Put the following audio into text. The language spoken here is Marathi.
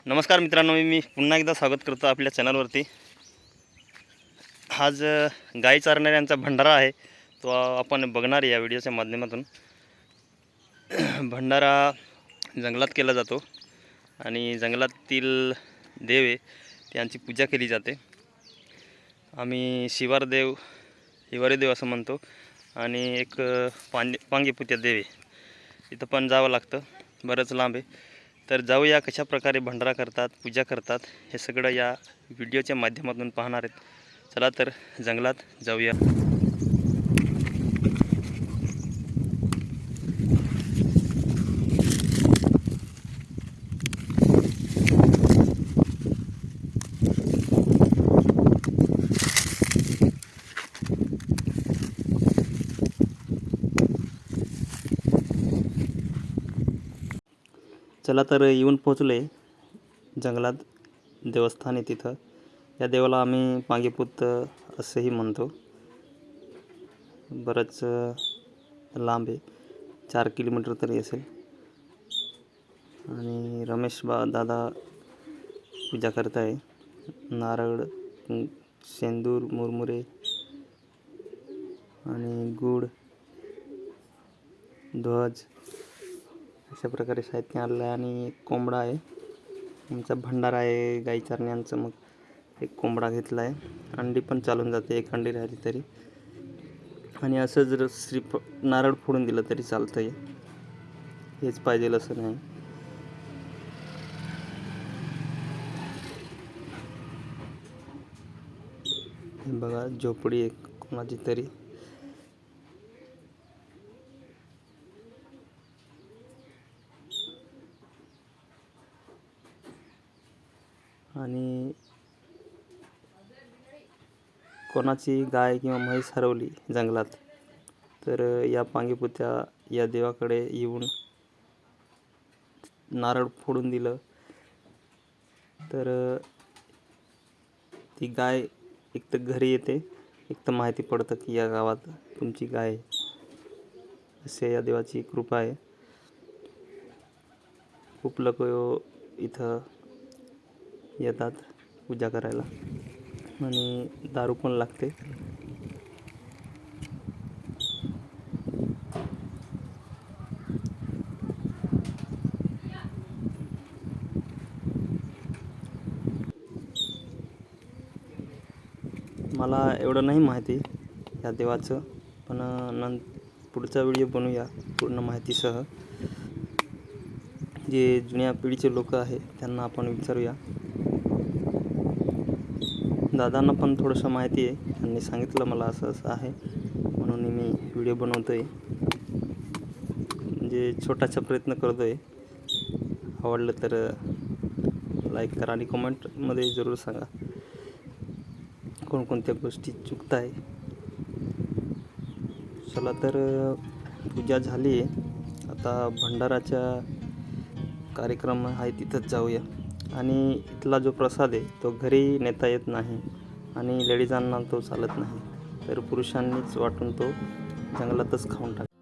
नमस्कार मित्रांनो, मी पुन्हा एकदा स्वागत करतो आपल्या चॅनलवरती। आज गाई चारणाऱ्यांचा भंडारा आहे, तो आपण बघणार या व्हिडिओच्या माध्यमातून। भंडारा जंगलात केला जातो आणि जंगलातील देव त्यांची पूजा केली जाते। आम्ही हिवारी देव असं म्हणतो आणि एक पांगेपुत्या देव इथं पण जावं लागतं, बरंच लांब आहे। तर जाऊया कशा प्रकारे भंडारा करतात, पूजा करतात, हे सगळं या व्हिडिओच्या माध्यमातून पाहणार आहेत। चला तर जंगलात जाऊया। चला तर येऊन पोहोचले जंगलात, देवस्थान आहे तिथं। या देवाला आम्ही पांगेपुत असेही म्हणतो। बरंच लांब आहे, 4 किलोमीटर तरी असेल। आणि रमेश दादा पूजा करत आहे। नारळ, शेंदूर, मुरमुरे आणि गुड, ध्वज अशा प्रकारे साहित्य आणलं आहे। आणि एक कोंबडा आहे, आमचा भंडारा आहे गाई चारण्याचं। मग एक कोंबडा घेतला आहे, अंडी पण चालून जाते, एक अंडी राहिली तरी। आणि असं जर नारळ फोडून दिलं तरी चालतं आहे, हेच पाहिजे असं नाही। बघा झोपडी एक कोणाची तरी, आणि कोणाची गाय किंवा म्हैस हरवली जंगलात तर या पांगेपुत्या या देवाकडे येऊन नारळ फोडून दिलं तर ती गाय एक तर घरी येते, एक तर माहिती पडतं की या गावात तुमची गाय आहे। असे या देवाची कृपा आहे। खूप लोक इथं येतात पूजा करायला आणि दारू पण लागते। मला एवढं नाही माहिती या देवाचं, पण पुढचा व्हिडिओ बनवूया पूर्ण माहितीसह। जे जुन्या पिढीचे लोक आहेत त्यांना आपण विचारूया। दादांना पण थोडंसं माहिती आहे, त्यांनी सांगितलं मला असं असं आहे, म्हणून मी व्हिडिओ बनवतोय। म्हणजे छोटासा प्रयत्न करतोय। आवडलं तर लाईक करा आणि कमेंटमध्ये जरूर सांगा कोणकोणत्या गोष्टी चुकत आहे। चला तर पूजा झाली आहे, आता भंडाराच्या कार्यक्रम आहे तिथंच जाऊया। आणि इथला जो प्रसाद आहे तो घरी नेता येत नाही आणि लेडीजांना तो चालत नाही, तर पुरुषांनीच वाटून तो जंगलातच खाऊन टाक।